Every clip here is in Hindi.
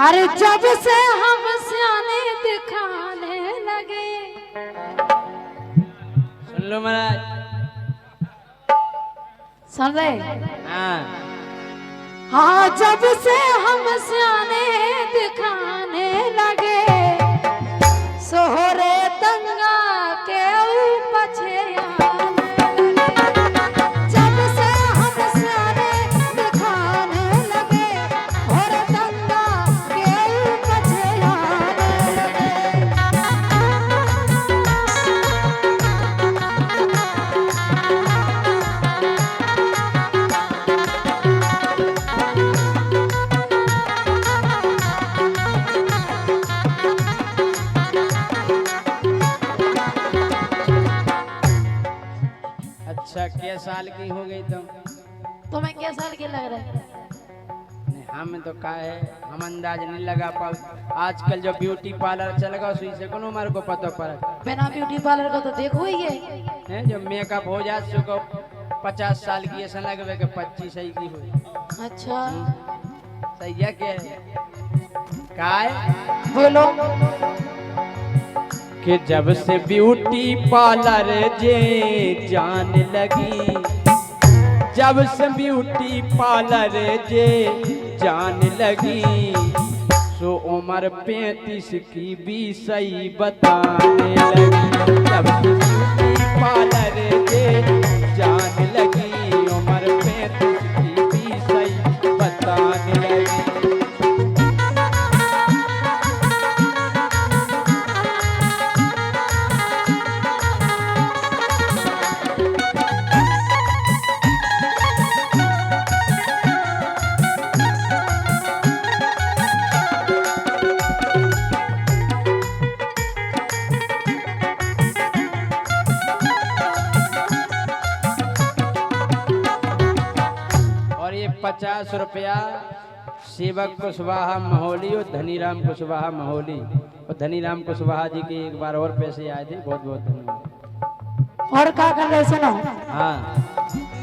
अरे जब से हम सियाने दिखाने लगे। सुन लो महाराज। सुन रहे? हाँ हाँ, जब से हम सियाने दिखाने लगे, सोहरे दंगा के पछे आने लगे। जब से हम सियाने दिखाने लगे, सोहरे दंगा के पछे आने लगे। अच्छा, क्या साल की हो गई तुम? तुम्हें क्या साल के लग रहे हैं? नहीं, हम तो का है, हम अंदाज नहीं लगा पाओ। आजकल जो ब्यूटी पार्लर चल गया उसी से कोनो हमारे को पता पड़ा बिना ब्यूटी पार्लर का तो देखो ही है। जो मेकअप हो जाए सो 50 साल की ऐसा लगे कि 25 सही की हो। अच्छा सही है क्या है? काय बोलो। कि जब से ब्यूटी पार्लर जे जान लगी, जब से ब्यूटी पार्लर जे जान लगी, सो उम्र 35 की भी सही बताने लगी। जब से ब्यूटी पार्लर जे जान लगी, उम्र 35 की भी सही बताने लगी। और ये 50 रुपया सेवक कुशवाहा महोली और धनीराम कुशवाहा महोली और धनीराम कुशवाहा जी के एक बार और पैसे आए थे। बहुत बहुत धन्यवाद। और क्या कर रहे सुनो? हाँ,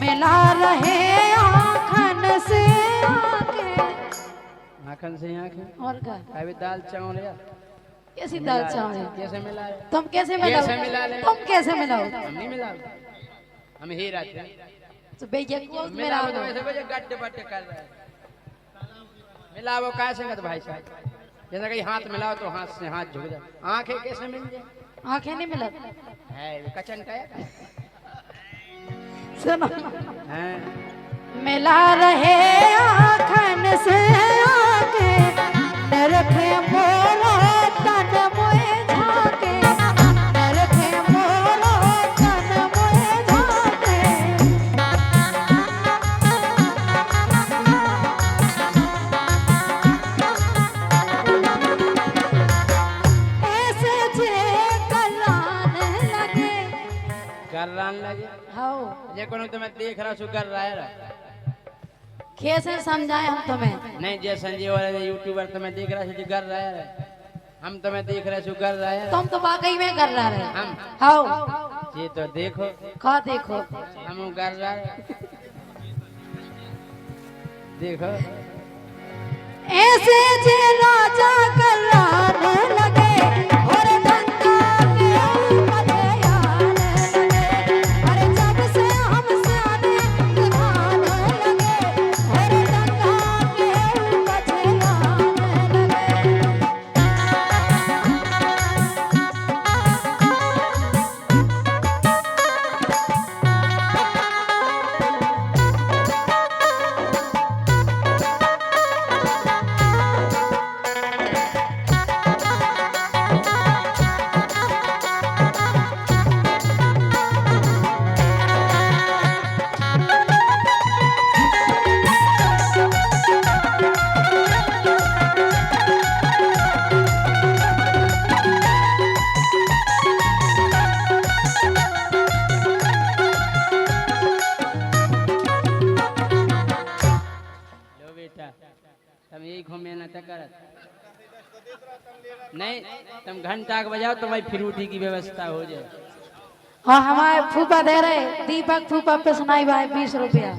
मिला रहे आँखन से आँखें। आखन से आँखें और क्या? अभी दाल चावल यार कैसी दाल चावल? कैसे मिला रहे? तुम कैसे मिलाओ? कैसे मिला ले? तुम कैसे मिलाओ? हम नहीं मिला, हम ही रहते हैं। तो भैया को मिला मिलाओ। तो ऐसे कोई गड्ढे बड्ढे कर रहा है। मिला वो कैसे संगत भाई साहब, जैसा कहीं हाथ मिलाओ तो हाथ से हाथ झुक जाए। आंखें कैसे मिल जाए? आँखें नहीं मिला। है कचन का है। सुनो, हैं? मिला रहे आँखन से आँखें, नरखे मोरो तन मोए झाके, नरखे मोरो तन मोए झाके। ऐसे जे कराने लगे। गर्रान लगे हाओ, ये कोनो तुम्हें देख रहा सु कर रहा है कैसे समझाए हम तुम्हें? नहीं। जय संजीव वाले यूट्यूबर तुम्हें देख रहा सु कर रहा है, हम तुम्हें देख रहे सु कर रहा है। तुम तो वाकई में कर रहा है। हम हाओ, ये तो देखो खा देखो। हम कर रहा है। देखो ऐसे जे राजा कराने लगे, और गंगा के पछे आने लगे। अरे जब से हम सियाने दिखाने लगे, और गंगा के पछे आने लगे। तुम यही घूमे ना करत नहीं, तुम घंटा के बजाओ तो भाई फ्रूटी की व्यवस्था हो जाए। हाँ, हमारे फूफा दे रहे, दीपक फूफा पे सुनाई भाई 20 रुपया।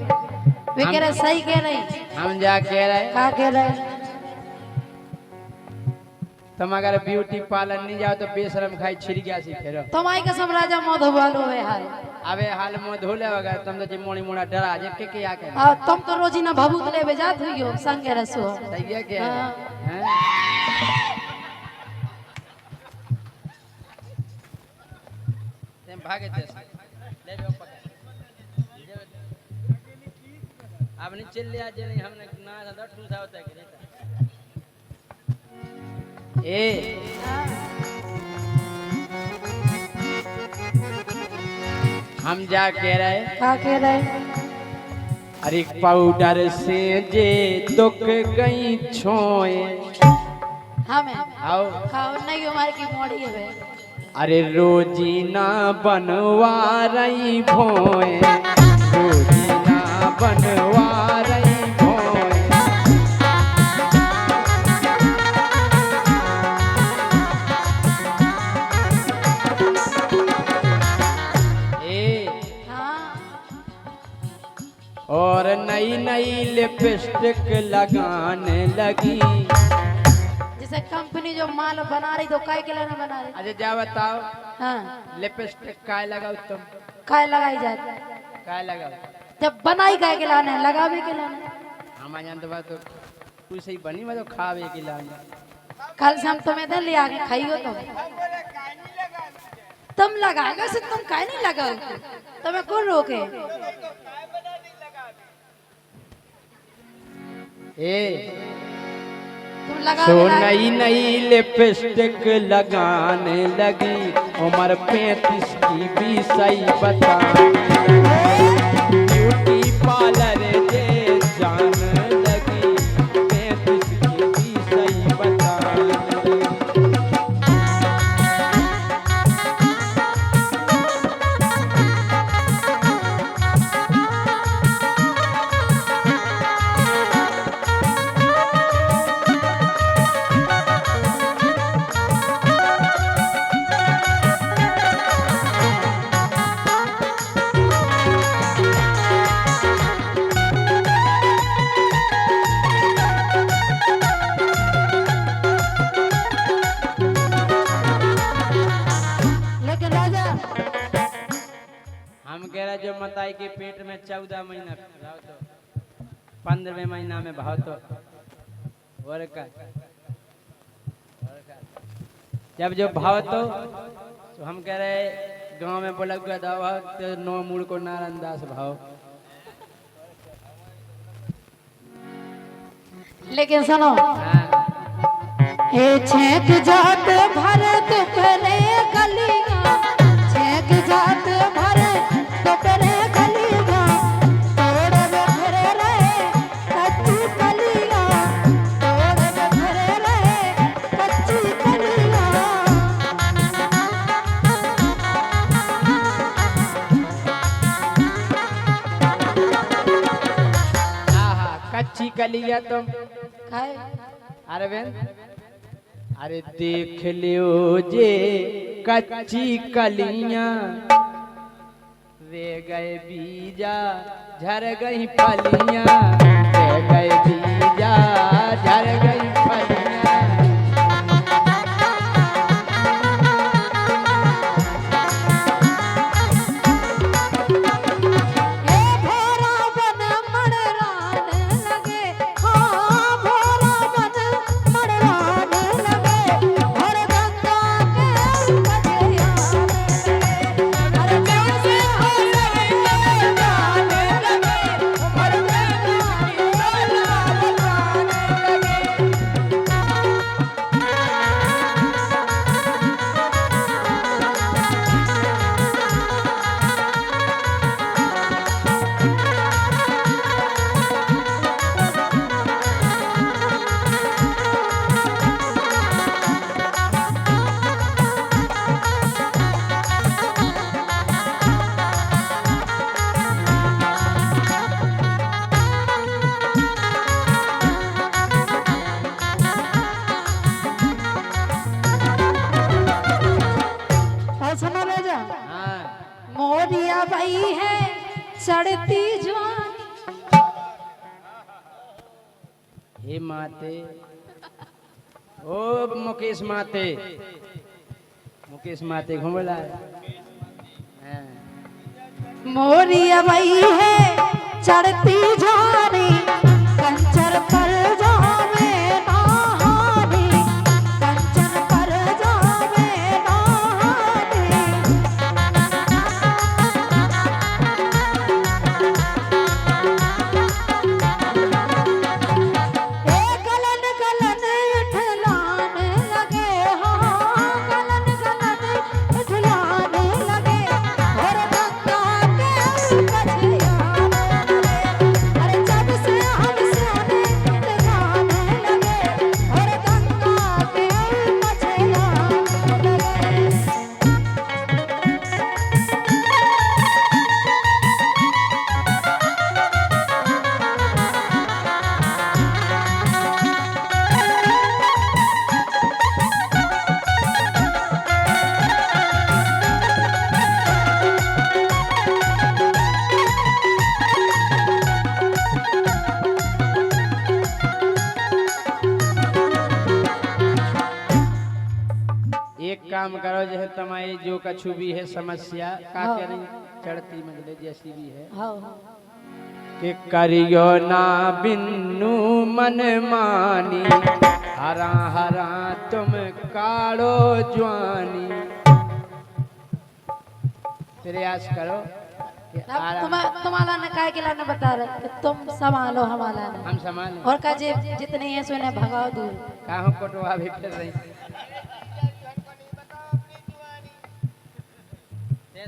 वे कह रहे सही कह रही। हम जा कह रहे क्या कह रहे? तुम अगर ब्यूटी पार्लर नहीं जाओ तो बेशरम खाई छिड़ गया सी फेरो तुम आई का सब राजा मधुबालो है हाल अबे हाल में धोले वगैरह तुम तो जी मोड़ी मोड़ा डरा जे के आके तुम तो रोजीना भभूत ले बेजात हुई हो संगे रसो सही है क्या हाँ। हैं तुम भागे थे ले लो पकड़ अब नहीं चल लिया जे नहीं हमने ना था ठूसा होता है कि नहीं ए हम जा कह रहे क्या कह रहे अरे पाउडर से जे दुख गई छोए हमें आओ खाओ नहीं हमारी की मोड़ी है अरे रोजीना बनवा रही भोए रोजीना बनवा रही भोए हाँ और नई नई लिपस्टिक लगाने लगी जैसे कंपनी जो माल बना रही तो काय के लिए ना बना रही अरे जा बताओ हाँ लिपस्टिक काय लगाओ तुम काय लगाई जाती काय लगाओ जब बनाई काय के लाने लगावे के लाने हम जानते बात तो कुछ सही बनी मैं तो खावे के लाने कल से हम तुम्हें दे ले आके खाइयो तुम लगाएगा से तुम काय नहीं लगाओ तुम्हें कौन रोके ए तुम लगा सो नई नई लिपस्टिक लगाने लगी उम्र 35 की भी सही बता ब्यूटी पार्लर जे जान लगी 35 की भी सही बता लेकिन राजा हम कह रहे जो मताई के पेट में 14 महीना भाव तो 15वें महीना में भाव तो और का जब जो भाव तो हम कह रहे गांव में बोला गया दवा तो 9 मूल को नारंदास भाव लेकिन सुनो हाँ। हे छेक जात भरत करे गलियां छेक जात भरत करे गलियां तोड़ बिखरे रहे कच्ची कलियां तोड़ बिखरे रहे कच्ची कलियां आहा कच्ची कलिया तुम खाए अरे बहन अरे देख लियो जे कच्ची कलियां वे गए बीजा झर गई फलियां वे गए बीजा झर गई फलियां हे भोरा बन मड़रान लगे हाँ भोरा बन मड़रान लगे और गंगा के बजरिया अरे कैसे हो जाने लगे और गंगा के लगे और सुनो राजा हाँ मोरिया भाई है चढ़ती जवानी हे माते ओ मुकेश माते, मुकेश माते घूमला है। मोरिया भाई है चढ़ती जानी कंचर पर जावे नहानी, कंचर पर जावे नहानी। ए गलन गलन उठलाने लगे, हाँ गलन गलन उठलाने लगे, और गंगा के कछियाने लगे। अरे जब से हम सोने लगाने लगे, और गंगा के कछियाने लगे। एक काम करो, जो है तुम्हारी जो कछु भी है समस्या का हाँ। करी चढ़ती मतलब जैसी भी है हाँ कि करियो ना बिन्नू मन मानी, हरा हरा तुम काड़ो ज्वानी। प्रयास करो कि तुम्हारा ने काय के लाने बता रहे कि तुम संभालो हमारा ने, हम संभालें। और का जे जितने हैं सोने भगाओ दूर। काहू कोटवा भी फिर रही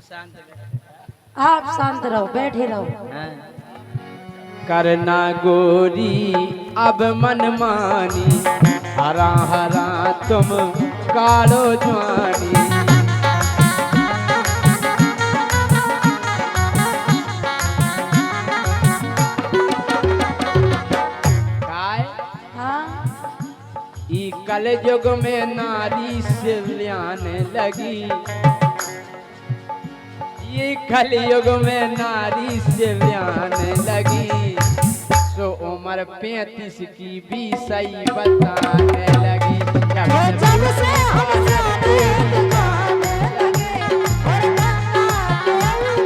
शांत रहो। आप शांत रहो, बैठे रहो। करना गोरी अब मन मानी, हरा हरा तुम कालो ज्वानी। काय हाँ ई कल युग में नारी सिल्याने लगी, ये कलयुग में नारी से ब्याने लगी, सो उम्र 35 की भी सही बताने लगी। जब से हम जाने लगाने लगे, और गंगा के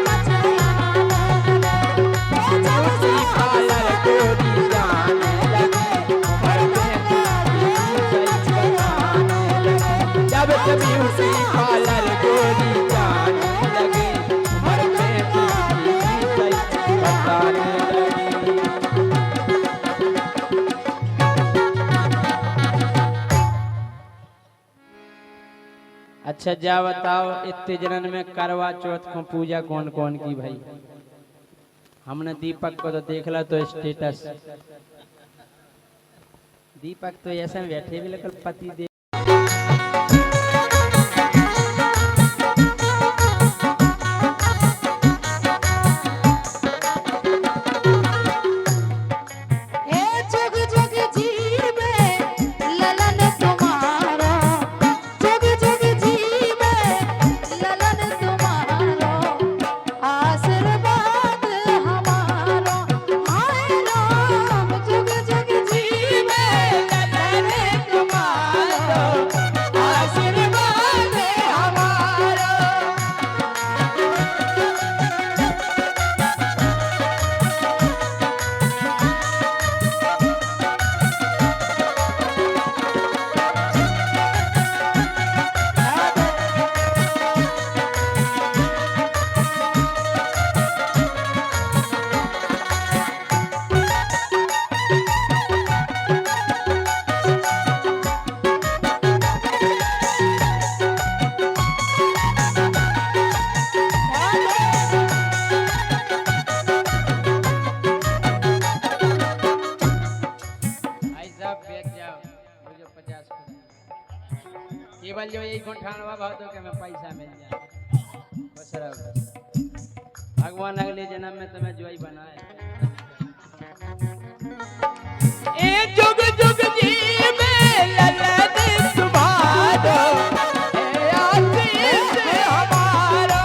कछियाने लगे। जब से पार्लर गोरी जाने लगी, उम्र 35 की भी सही बताने लगी। जब से ब्यूटी पार्लर गोरी जाने लगी, उम्र 35 की भी सही बताने लगी। अच्छा जा बताओ, इतने जनन में करवा चौथ को पूजा कौन कौन की भाई? हमने दीपक को तो देखला तो स्टेटस, दीपक तो ऐसे में बैठे भी लेकिन पति दे जुग जुग जीवे ललन तुम्हारा, जुग जुग जीवे ललन तुम्हारा, आशीर्वाद हमारा। हाय राम जुग जुग जीवे ललन तुम्हारा, आशीर्वाद हमारा। केवल जो यही गुंठानवा भाव तो के में पैसा मिल जाए बस रहो। भगवान अगले जन्म में तुम्हें जोई बनाए। ए जुग जुग जीवे ललन तुम्हारा, ए आशीष हमारा।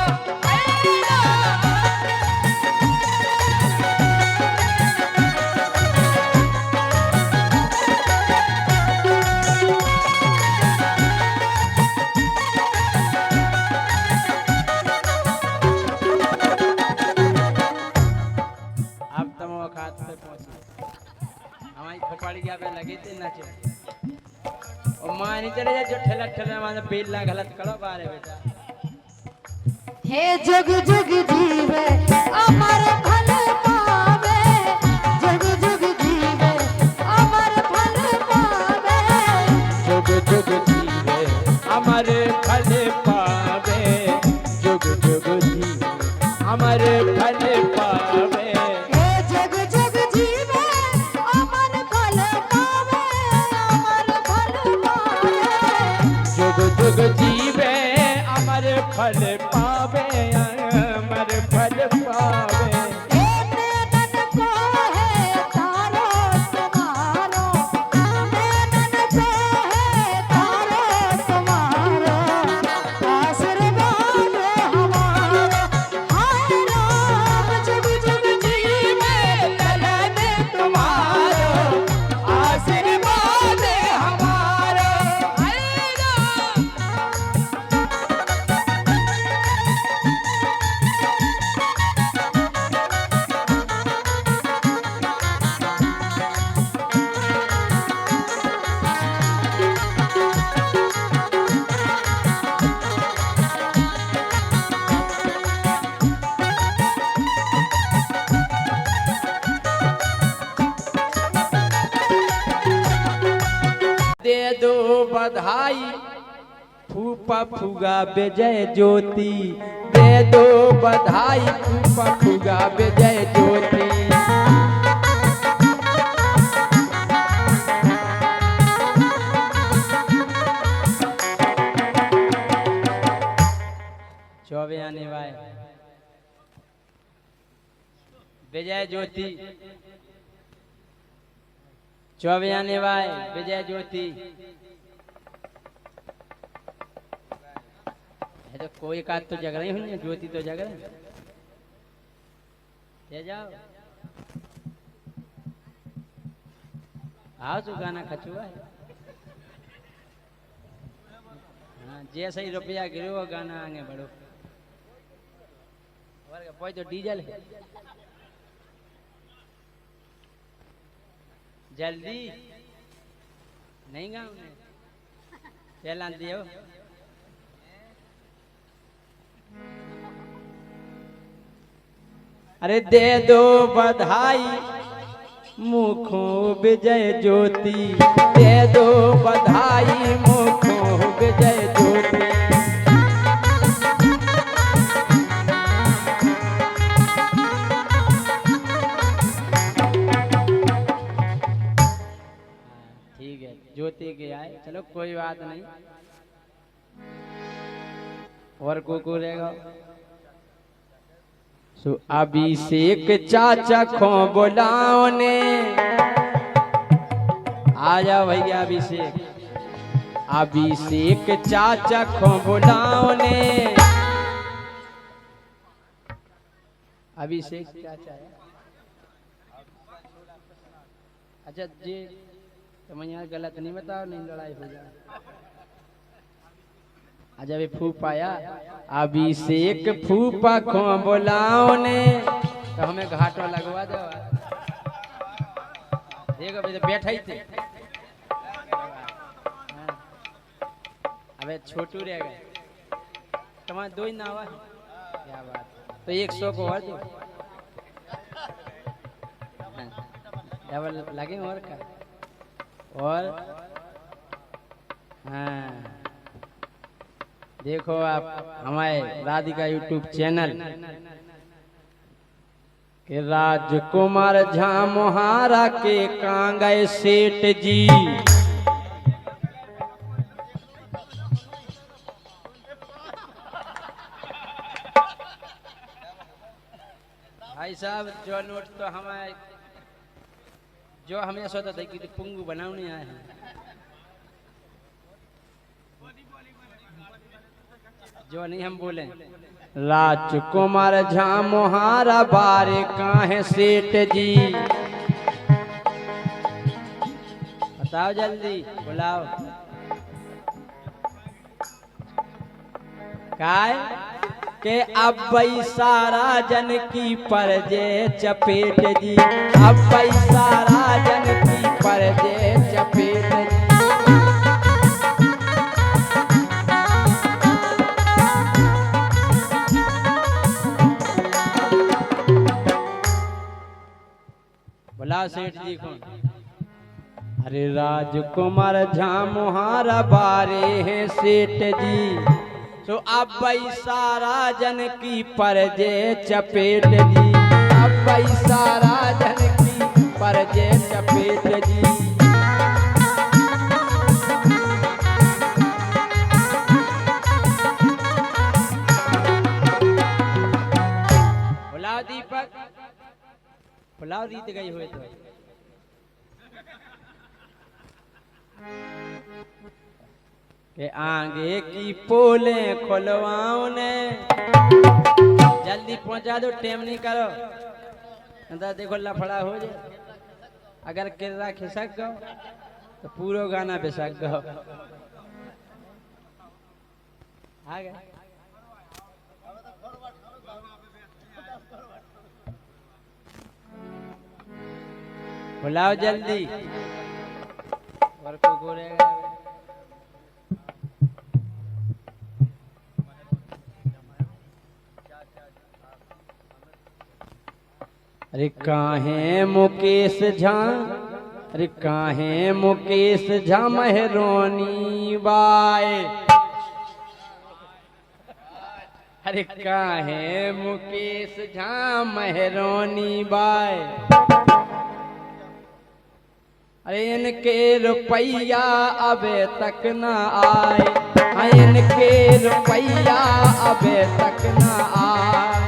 कहते नाचो और मां नहीं चले जा जो ठेला ठेला माने बेल ला गलत करो बारे बेटा हे जुग जुग जीवे अमर फल पावे जुग जुग जीवे अमर फल पावे जुग जुग जीवे अमर फल पावे जुग जुग जीवे अमर फल पावे हे जुग जुग जीवे अमर फल पावे अमर फल पावे जुग जुग जीवे अमर फल पावे अमर फल पावे हे नैनन को है तारो तुम्हारो नैनन को है तारो तुम्हारो आशीर्वाद हमारो हाय राम जुग जुग जीवे ललन तुम्हारो आशीर्वाद हमारो हरे राम दे दो बधाई फूफा फूगा विजय ज्योति दे दो बधाई फूफा फूगा विजय ज्योति चौबे आने वाले विजय ज्योति चौबे आने वाले विजय ज्योति है तो कोई का तो जग रही हुई है ज्योति तो जग रहे ले जाओ आओ तो गाना खचुआ है हाँ जैसे ही रुपया गिरो गाना आगे बढ़ो और कोई तो डीजल है जल्दी नहीं गाँव में पहला दियो अरे दे दो बधाई मुखों विजय ज्योति दे दो बधाई मुखों विजय ज्योति ठीक है ज्योति के आए चलो कोई बात नहीं और को रहेगा सो अभिषेक चाचा खो बुलाओ ने आ जाओ भैया अभिषेक अभिषेक चाचा खो बुलाओ ने अभिषेक चाचा है अच्छा जी तुम यहाँ गलत नहीं बताओ नहीं लड़ाई हो जाए जब फूफा आया अभिषेक फूफा को बुलाओ ने तो हमें घाटो लगवा दो देखो भाई बैठा ही थे अबे छोटू रह गए तुम्हारे दो ही नावा है क्या बात तो 100 को और दो डबल लगे और का और हाँ देखो आप हमारे राधिका यूट्यूब चैनल के राजकुमार झा मोहारा के कांगए सेठ जी भाई साहब जो नोट तो हमारे जो हमें सोचा था कि पुंगू बनाने आए हैं जो नहीं हम बोले राजकुमार झा मोहारा बारे काहे सेठ जी बताओ जल्दी बुलाओ काय के अब सारा जन की परजे चपेट जी अब सारा जन की परजे चपेट ला सेठ जी को। अरे राजकुमार झामुहारा बारे हैं सेठ जी, तो अब सारा जन की परजे चपेट जी, अब सारा जन की परजे चपेट जी। बुलाओ दीपक, बुलाओ रीत गई हुए तो। के आगे की पोले खोलवाओ ने, जल्दी पहुंचा दो, टेम नहीं करो, अंदर देखो लफड़ा हो जाए। अगर किर्रा खिसक गो तो पूरा गाना बिसक गो। आ गए बुलाओ जल्दी, और को गोरेगा। अरे काहे मुकेश झा, अरे काहे मुकेश झा मेहरोनी बाय, अरे काहे मुकेश झा मेहरोनी बाय। अरे इनके रुपया अबे तक ना आए, इनके रुपया अबे तक ना आए।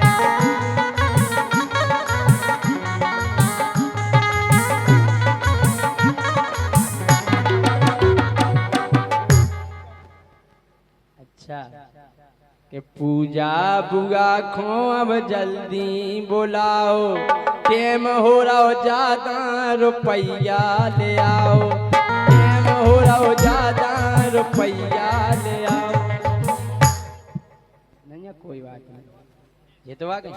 अच्छा कि पूजा बुआ खो अब जल्दी बुलाओ, टेम हो रहा ज्यादा रुपया ले आओ, टेम हो रहा ज्यादा रुपया ले आओ। नहीं कोई बात नहीं, ये तो आ गई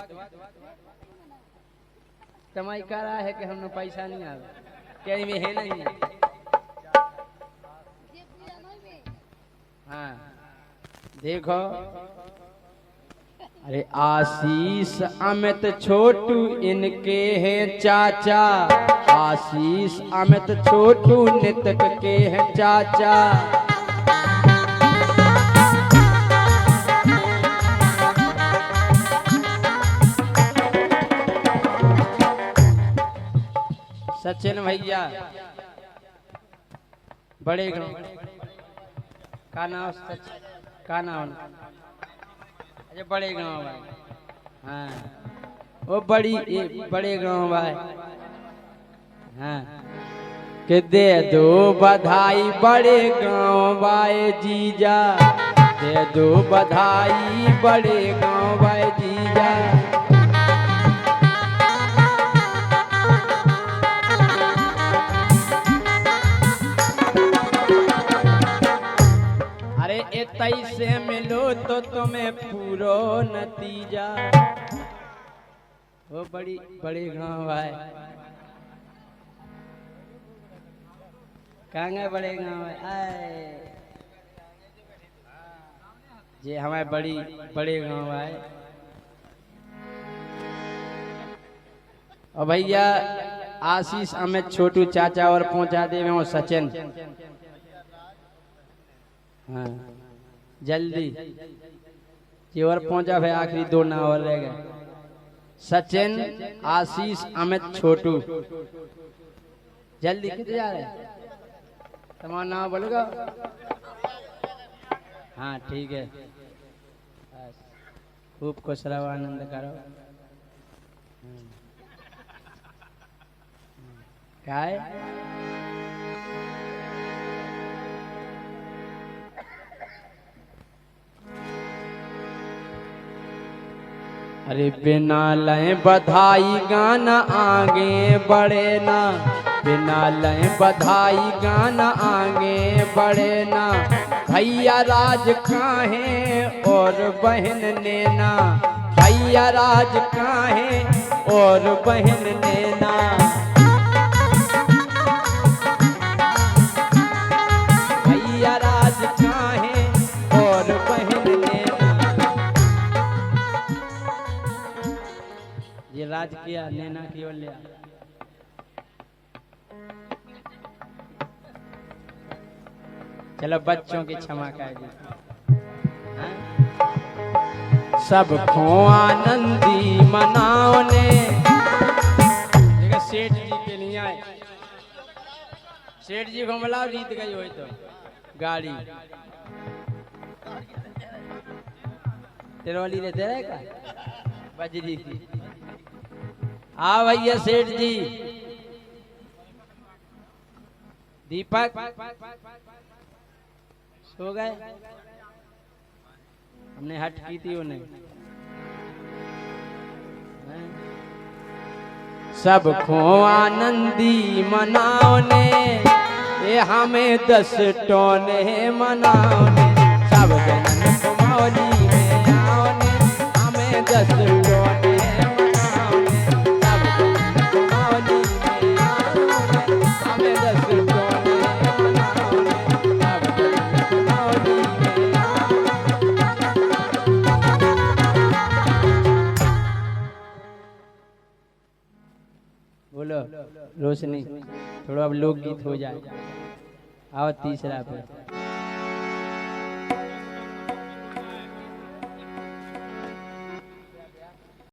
कमाई कर रहा है कि हमने पैसा नहीं आ क्या में है नहीं। हाँ देखो, अरे आशीष अमित छोटू इनके हैं चाचा, आशीष अमित छोटू नितक के हैं चाचा। सचिन भैया बड़े गांव का नाम, का नाम, अरे बड़े गांव भाई। हाँ वो बड़े गांव भाई। हाँ कि दे दो बधाई बड़े गांव भाई जीजा, दे दो बधाई बड़े गांव भाई जीजा। अरे 23 से मिलो तो तुम्हें पूरो नतीजा। वो बड़ी गांव है, कहाँ बड़े गांव है आए जे हमारे बड़े गांव है। और भैया आशीष अमित छोटू चाचा और पहुंचा दे वो सचिन। हाँ जल्दी ये और पहुंचा भाई, आखिरी 2 ना और रह गए, सचिन आशीष अमित छोटू। जल्दी कितने जा रहे हैं, तुम्हारा नाम बोलोगा। हाँ ठीक है, खूब खुश रहो, आनंद करो। क्या है अरे बिना लय बधाई गाना आगे बढ़े ना, बिना लय बधाई गाना आगे बढ़े ना। भैया राज काहे और बहन नैना, भैया राज काहे और बहन नैना। भैया राज काहे और बहन नैना। ये राज किया नैना की ओर लिया। चलो बच्चों की क्षमा कर दी। सबको आनंदी मनाओने देखो सेठ जी के लिए आए। सेठ जी को बुलाओ, रीत गई हो तो गाड़ी तिरवाली लेते रहेगा बजरी की। आ भैया सेठ जी। दीपक सो गए, हमने हट की थी उन्हें। सबको आनंदी मनाओने ये हमें 10 टोने मनाओने। सब जनन कुमौली में आओने हमें 10 टोने मनाओने। सब जनन कुमौली में आओने हमें 10 टोने मनाओने। सब जनन कुमौली में बोलो रोशनी, थोड़ा अब लोकगीत हो जाए। आओ तीसरा पे।